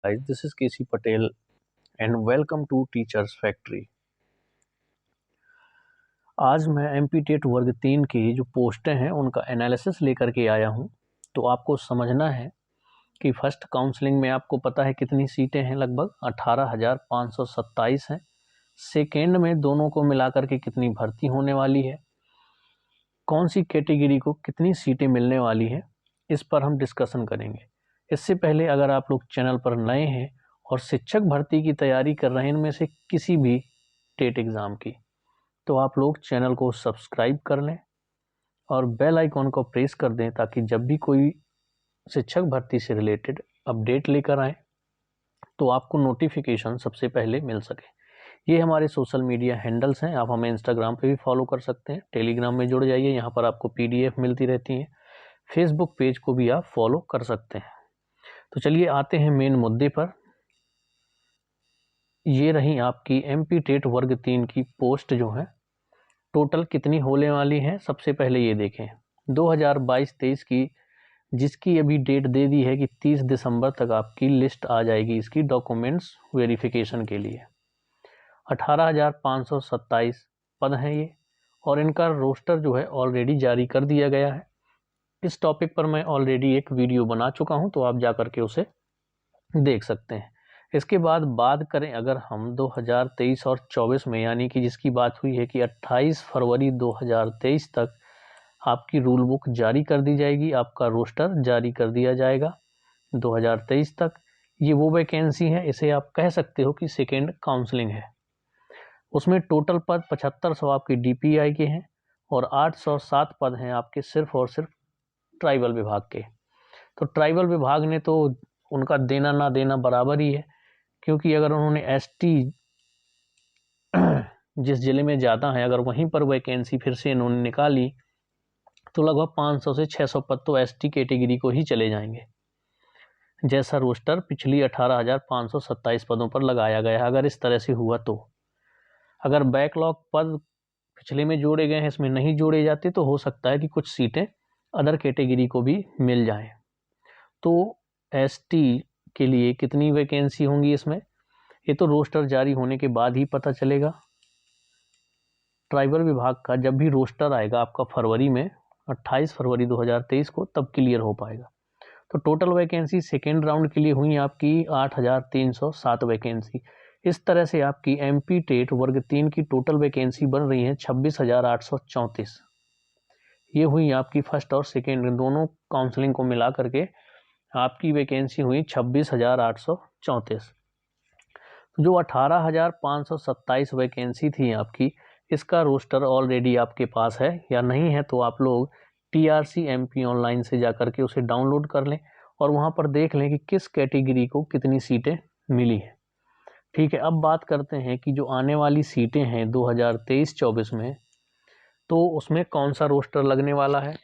Guys, this is KC Patel and welcome to Teachers Factory। आज मैं MP TET वर्ग 3 की जो पोस्टें हैं उनका एनालिसिस लेकर के आया हूं। तो आपको समझना है कि फर्स्ट काउंसलिंग में आपको पता है कितनी सीटें हैं, लगभग 18,527 हैं। सेकेंड में दोनों को मिलाकर के कितनी भर्ती होने वाली है, कौन सी कैटेगरी को कितनी सीटें मिलने वाली है, इस पर हम डिस्कशन करेंगे। इससे पहले अगर आप लोग चैनल पर नए हैं और शिक्षक भर्ती की तैयारी कर रहे हैं इनमें से किसी भी टेट एग्ज़ाम की, तो आप लोग चैनल को सब्सक्राइब कर लें और बेल आइकॉन को प्रेस कर दें ताकि जब भी कोई शिक्षक भर्ती से रिलेटेड अपडेट लेकर आए तो आपको नोटिफिकेशन सबसे पहले मिल सके। ये हमारे सोशल मीडिया हैंडल्स हैं, आप हमें इंस्टाग्राम पे भी फॉलो कर सकते हैं, टेलीग्राम में जुड़ जाइए, यहाँ पर आपको PDF मिलती रहती हैं, फेसबुक पेज को भी आप फॉलो कर सकते हैं। तो चलिए आते हैं मेन मुद्दे पर। ये रही आपकी एमपी टेट वर्ग 3 की पोस्ट जो है, टोटल कितनी होने वाली है सबसे पहले ये देखें। 2022-23 की जिसकी अभी डेट दे दी है कि 30 दिसंबर तक आपकी लिस्ट आ जाएगी इसकी डॉक्यूमेंट्स वेरिफिकेशन के लिए। 18,527 पद हैं ये, और इनका रोस्टर जो है ऑलरेडी जारी कर दिया गया है। इस टॉपिक पर मैं ऑलरेडी एक वीडियो बना चुका हूं, तो आप जा कर के उसे देख सकते हैं। इसके बाद बात करें अगर हम 2023 और 24 में, यानी कि जिसकी बात हुई है कि 28 फरवरी 2023 तक आपकी रूल बुक जारी कर दी जाएगी, आपका रोस्टर जारी कर दिया जाएगा 2023 तक। ये वो वैकेंसी है, इसे आप कह सकते हो कि सेकेंड काउंसलिंग है। उसमें टोटल पद 7500 आपके DPI के हैं और 807 पद हैं आपके सिर्फ और सिर्फ ट्राइबल विभाग के। तो ट्राइबल विभाग ने तो उनका देना ना देना बराबर ही है, क्योंकि अगर उन्होंने ST जिस जिले में ज़्यादा है अगर वहीं पर वैकेंसी फिर से इन्होंने निकाली तो लगभग 500 से 600 पद तो ST कैटेगरी को ही चले जाएंगे, जैसा रोस्टर पिछली 18,527 पदों पर लगाया गया है। अगर इस तरह से हुआ तो अगर बैकलॉग पद पिछले में जोड़े गए हैं इसमें नहीं जोड़े जाते तो हो सकता है कि कुछ सीटें अदर कैटेगरी को भी मिल जाएं। तो ST के लिए कितनी वैकेंसी होंगी इसमें, ये तो रोस्टर जारी होने के बाद ही पता चलेगा। ट्राइबल विभाग का जब भी रोस्टर आएगा आपका फरवरी में, 28 फरवरी 2023 को, तब क्लियर हो पाएगा। तो टोटल वैकेंसी सेकेंड राउंड के लिए हुई आपकी 8,307 वैकेंसी। इस तरह से आपकी एमपी टेट वर्ग 3 की टोटल वैकेंसी बन रही है 26,834। ये हुई आपकी फर्स्ट और सेकेंड दोनों काउंसलिंग को मिला करके आपकी वैकेंसी हुई 26,834। जो 18,527 वैकेंसी थी आपकी, इसका रोस्टर ऑलरेडी आपके पास है या नहीं है तो आप लोग TRC MP ऑनलाइन से जाकर के उसे डाउनलोड कर लें और वहाँ पर देख लें कि किस कैटेगरी को कितनी सीटें मिली हैं। ठीक है, अब बात करते हैं कि जो आने वाली सीटें हैं 2023-24 में, तो उसमें कौन सा रोस्टर लगने वाला है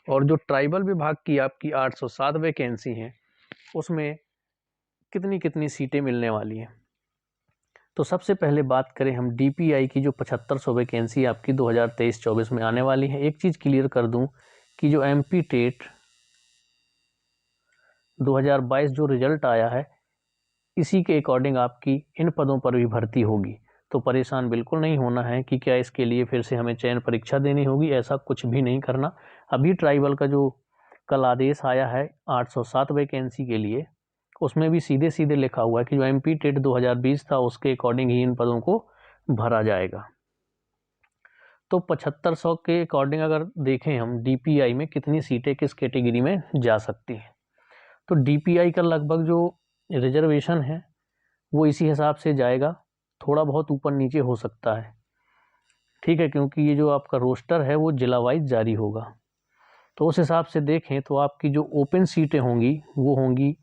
और जो ट्राइबल विभाग की आपकी 807 वैकेंसी हैं उसमें कितनी कितनी सीटें मिलने वाली हैं। तो सबसे पहले बात करें हम DPI की, जो 7500 वैकेंसी आपकी 2023-24 में आने वाली है। एक चीज़ क्लियर कर दूं कि जो एमपी टेट 2022 जो रिजल्ट आया है इसी के अकॉर्डिंग आपकी इन पदों पर भी भर्ती होगी। तो परेशान बिल्कुल नहीं होना है कि क्या इसके लिए फिर से हमें चयन परीक्षा देनी होगी, ऐसा कुछ भी नहीं करना। अभी ट्राइबल का जो कल आदेश आया है 807 वैकेंसी के लिए, उसमें भी सीधे सीधे लिखा हुआ है कि जो एमपी टेट 2020 था उसके अकॉर्डिंग ही इन पदों को भरा जाएगा। तो 7500 के अकॉर्डिंग अगर देखें हम DPI में कितनी सीटें किस कैटेगरी में जा सकती हैं, तो DPI का लगभग जो रिजर्वेशन है वो इसी हिसाब से जाएगा, थोड़ा बहुत ऊपर नीचे हो सकता है। ठीक है, क्योंकि ये जो आपका रोस्टर है वो जिला वाइज जारी होगा। तो उस हिसाब से देखें तो आपकी जो ओपन सीटें होंगी वो होंगी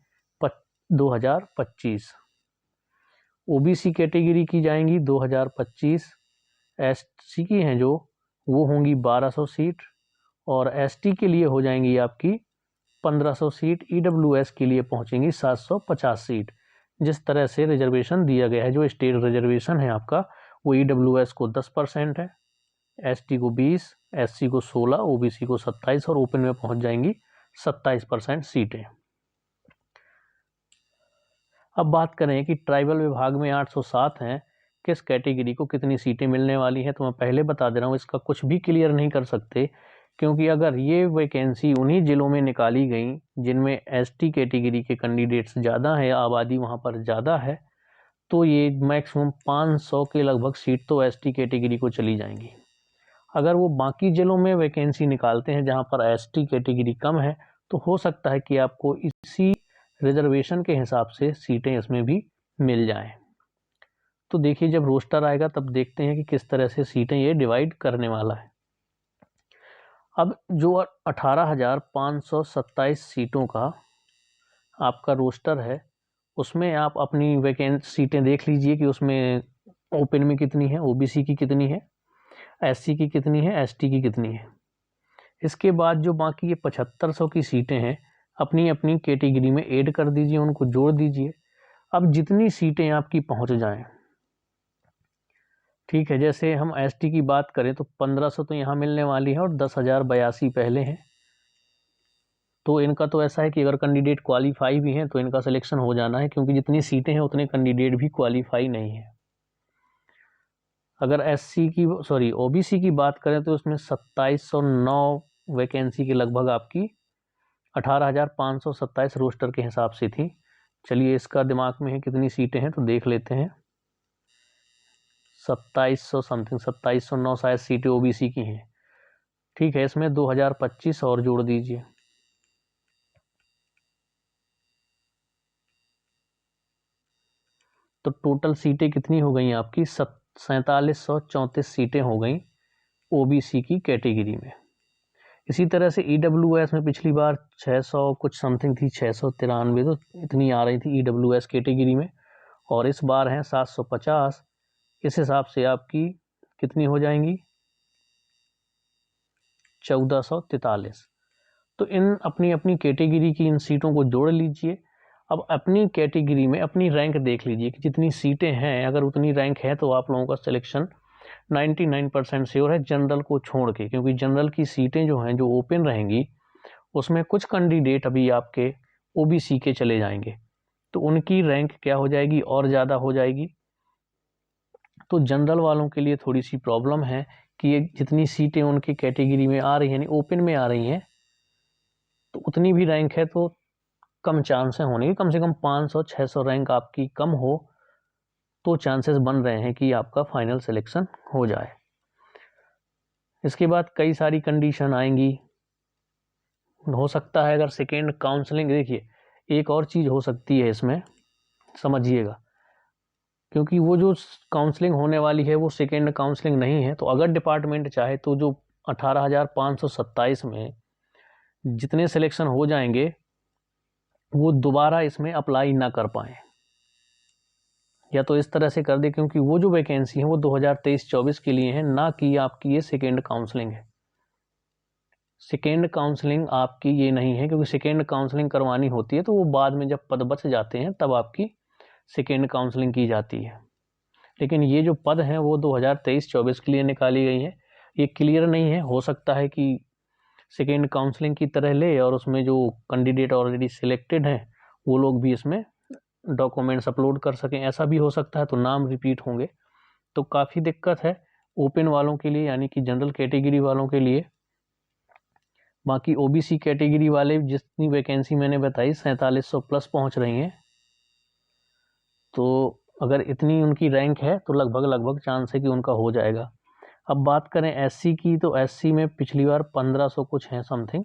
2025। OBC कैटेगरी की जाएंगी 2025, SC की हैं जो वो होंगी 1200 सीट, और ST के लिए हो जाएंगी आपकी 1500 सीट, EWS के लिए पहुंचेंगी 750 सीट। जिस तरह से रिजर्वेशन दिया गया है, जो स्टेट रिजर्वेशन है आपका वो EWS को 10% है, ST को 20, SC को 16, OBC को 27 और ओपन में पहुंच जाएंगी 27% सीटें। अब बात करें कि ट्राइबल विभाग में 807 हैं, किस कैटेगरी को कितनी सीटें मिलने वाली हैं, तो मैं पहले बता दे रहा हूँ, इसका कुछ भी क्लियर नहीं कर सकते, क्योंकि अगर ये वैकेंसी उन्हीं ज़िलों में निकाली गई जिनमें एसटी कैटेगरी के कैंडिडेट्स ज़्यादा है, आबादी वहाँ पर ज़्यादा है, तो ये मैक्सिमम 500 के लगभग सीट तो एसटी कैटेगरी को चली जाएंगी। अगर वो बाकी ज़िलों में वैकेंसी निकालते हैं जहाँ पर एसटी कैटेगरी कम है, तो हो सकता है कि आपको इसी रिजर्वेशन के हिसाब से सीटें इसमें भी मिल जाएं। तो देखिए, जब रोस्टर आएगा तब देखते हैं कि किस तरह से सीटें ये डिवाइड करने वाला है। अब जो 18,527 सीटों का आपका रोस्टर है, उसमें आप अपनी वैकेंट सीटें देख लीजिए कि उसमें ओपन में कितनी है, ओबीसी की कितनी है, एससी की कितनी है, एसटी की कितनी है। इसके बाद जो बाकी ये 7500 की सीटें हैं, अपनी अपनी कैटेगरी में ऐड कर दीजिए, उनको जोड़ दीजिए। अब जितनी सीटें आपकी पहुंच जाएं, ठीक है, जैसे हम एसटी की बात करें तो 1500 तो यहाँ मिलने वाली है और 10,082 पहले हैं। तो इनका तो ऐसा है कि अगर कैंडिडेट क्वालिफाई भी हैं तो इनका सिलेक्शन हो जाना है, क्योंकि जितनी सीटें हैं उतने कैंडिडेट भी क्वालिफाई नहीं है। अगर ओबीसी की बात करें तो उसमें 2709 वैकेंसी के लगभग आपकी 18,527 रोस्टर के हिसाब से थी। चलिए, इसका दिमाग में है कितनी सीटें हैं तो देख लेते हैं। 2700 समथिंग, 2709 शायद सीटें ओबीसी की हैं। ठीक है, इसमें 2025 और जोड़ दीजिए, तो टोटल सीटें कितनी हो गई आपकी? 4734 सीटें हो गई ओबीसी की कैटेगरी में। इसी तरह से ईडब्ल्यूएस में पिछली बार 600 कुछ समथिंग थी, 693, तो इतनी आ रही थी ईडब्ल्यूएस कैटेगरी में, और इस बार हैं 750। इस हिसाब से आपकी कितनी हो जाएंगी? 1443। तो इन अपनी अपनी कैटेगरी की इन सीटों को जोड़ लीजिए। अब अपनी कैटेगरी में अपनी रैंक देख लीजिए कि जितनी सीटें हैं, अगर उतनी रैंक है तो आप लोगों का सिलेक्शन 99% श्योर है, जनरल को छोड़ के, क्योंकि जनरल की सीटें जो हैं, जो ओपन रहेंगी, उसमें कुछ कैंडिडेट अभी आपके ओबीसी के चले जाएंगे, तो उनकी रैंक क्या हो जाएगी? और ज़्यादा हो जाएगी। तो जनरल वालों के लिए थोड़ी सी प्रॉब्लम है कि ये जितनी सीटें उनकी कैटेगरी में आ रही हैं, यानी ओपन में आ रही हैं, तो उतनी भी रैंक है तो कम चांस है होने के। कम से कम 500-600 रैंक आपकी कम हो तो चांसेस बन रहे हैं कि आपका फाइनल सिलेक्शन हो जाए। इसके बाद कई सारी कंडीशन आएंगी। हो सकता है अगर सेकेंड काउंसलिंग, देखिए एक और चीज़ हो सकती है इसमें, समझिएगा, क्योंकि वो जो काउंसलिंग होने वाली है वो सेकेंड काउंसलिंग नहीं है। तो अगर डिपार्टमेंट चाहे तो जो 18,527 में जितने सिलेक्शन हो जाएंगे वो दोबारा इसमें अप्लाई ना कर पाए, या तो इस तरह से कर दे, क्योंकि वो जो वैकेंसी है वो 2023-24 के लिए है, ना कि आपकी ये सेकेंड काउंसलिंग है। सेकेंड काउंसलिंग आपकी ये नहीं है, क्योंकि सेकेंड काउंसलिंग करवानी होती है तो वो बाद में जब पद बच जाते हैं तब आपकी सेकेंड काउंसलिंग की जाती है। लेकिन ये जो पद हैं वो 2023-24 के लिए निकाली गई है। ये क्लियर नहीं है, हो सकता है कि सेकेंड काउंसलिंग की तरह ले और उसमें जो कैंडिडेट ऑलरेडी सिलेक्टेड हैं वो लोग भी इसमें डॉक्यूमेंट्स अपलोड कर सकें, ऐसा भी हो सकता है, तो नाम रिपीट होंगे, तो काफ़ी दिक्कत है ओपन वालों के लिए, यानी कि जनरल कैटेगरी वालों के लिए। बाकी ओबीसी कैटेगरी वाले जितनी वैकेंसी मैंने बताई 4700 प्लस पहुंच रही हैं, तो अगर इतनी उनकी रैंक है तो लगभग चांस है कि उनका हो जाएगा। अब बात करें एससी की, तो एससी में पिछली बार 1500 कुछ हैं समथिंग,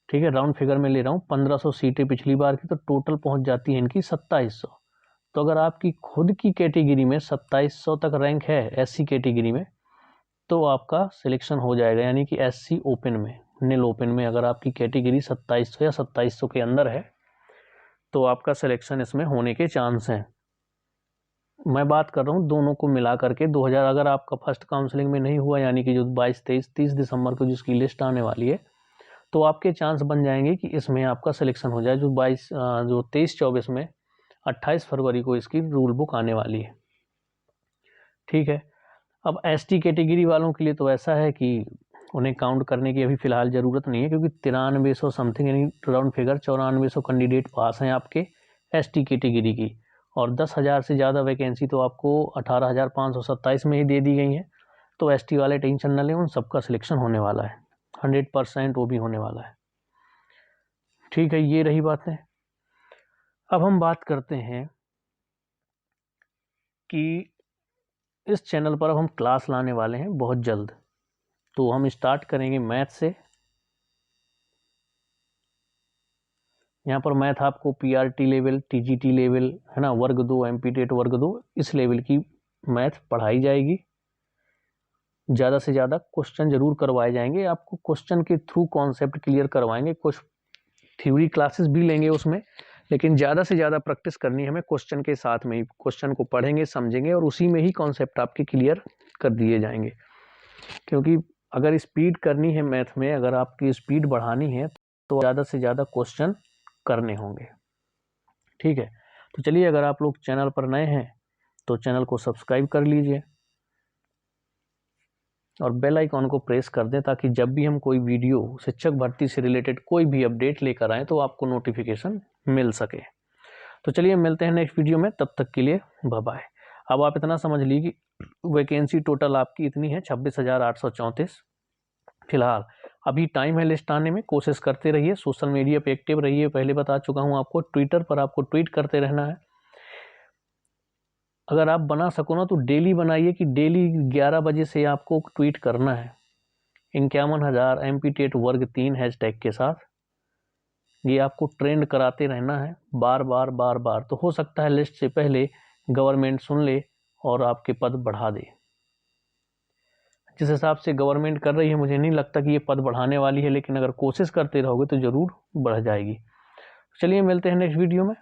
ठीक है, राउंड फिगर में ले रहा हूँ, 1500 सीटें पिछली बार की, तो टोटल पहुंच जाती है इनकी 2700। तो अगर आपकी खुद की कैटेगरी में 2700 तक रैंक है एससी कैटेगरी में, तो आपका सिलेक्शन हो जाएगा, यानी कि एससी ओपन में, नील ओपन में अगर आपकी कैटेगरी 2700 या 2700 के अंदर है तो आपका सिलेक्शन इसमें होने के चांस हैं। मैं बात कर रहा हूँ दोनों को मिला करके 2000, अगर आपका फर्स्ट काउंसलिंग में नहीं हुआ, यानी कि जो 22, 23, 30 दिसंबर को जिसकी लिस्ट आने वाली है, तो आपके चांस बन जाएंगे कि इसमें आपका सिलेक्शन हो जाए। जो 23-24 में 28 फरवरी को इसकी रूल बुक आने वाली है, ठीक है। अब एसटी कैटेगरी वालों के लिए तो ऐसा है कि उन्हें काउंट करने की अभी फ़िलहाल ज़रूरत नहीं है, क्योंकि 9300 समथिंग, यानी राउंड फिगर 9400 कैंडिडेट पास हैं आपके ST कैटेगरी की, और 10,000 से ज़्यादा वैकेंसी तो आपको 18,527 में ही दे दी गई है। तो ST वाले टेंशन न लें, उन सबका सिलेक्शन होने वाला है, 100% वो भी होने वाला है। ठीक है, ये रही बातें। अब हम बात करते हैं कि इस चैनल पर अब हम क्लास लाने वाले हैं बहुत जल्द। तो हम स्टार्ट करेंगे मैथ से। यहाँ पर मैथ आपको PRT लेवल, TGT लेवल, है ना, वर्ग 2, MPTET वर्ग 2, इस लेवल की मैथ पढ़ाई जाएगी। ज़्यादा से ज़्यादा क्वेश्चन जरूर करवाए जाएंगे, आपको क्वेश्चन के थ्रू कॉन्सेप्ट क्लियर करवाएंगे। कुछ थ्योरी क्लासेस भी लेंगे उसमें, लेकिन ज़्यादा से ज़्यादा प्रैक्टिस करनी है हमें क्वेश्चन के साथ में ही। क्वेश्चन को पढ़ेंगे, समझेंगे और उसी में ही कॉन्सेप्ट आपके क्लियर कर दिए जाएंगे। क्योंकि अगर स्पीड करनी है मैथ में, अगर आपकी स्पीड बढ़ानी है तो ज़्यादा से ज़्यादा क्वेश्चन करने होंगे। ठीक है, तो चलिए, अगर आप लोग चैनल पर नए हैं तो चैनल को सब्सक्राइब कर लीजिए और बेल आइकॉन को प्रेस कर दें, ताकि जब भी हम कोई वीडियो शिक्षक भर्ती से रिलेटेड कोई भी अपडेट लेकर आएँ तो आपको नोटिफिकेशन मिल सके। तो चलिए, मिलते हैं नेक्स्ट वीडियो में, तब तक के लिए बाय बाय। अब आप इतना समझ लीजिए कि वैकेंसी टोटल आपकी इतनी है 26,834 फिलहाल। अभी टाइम है लिस्ट आने में, कोशिश करते रहिए, सोशल मीडिया पे एक्टिव रहिए। पहले बता चुका हूँ आपको, ट्विटर पर आपको ट्वीट करते रहना है। अगर आप बना सको ना तो डेली बनाइए, कि डेली 11 बजे से आपको ट्वीट करना है 51,000 MPTET वर्ग 3 हैशटैग के साथ। ये आपको ट्रेंड कराते रहना है बार बार बार बार। तो हो सकता है लिस्ट से पहले गवर्नमेंट सुन ले और आपके पद बढ़ा दे। जिस हिसाब से गवर्नमेंट कर रही है, मुझे नहीं लगता कि ये पद बढ़ाने वाली है, लेकिन अगर कोशिश करते रहोगे तो ज़रूर बढ़ जाएगी। चलिए, मिलते हैं नेक्स्ट वीडियो में।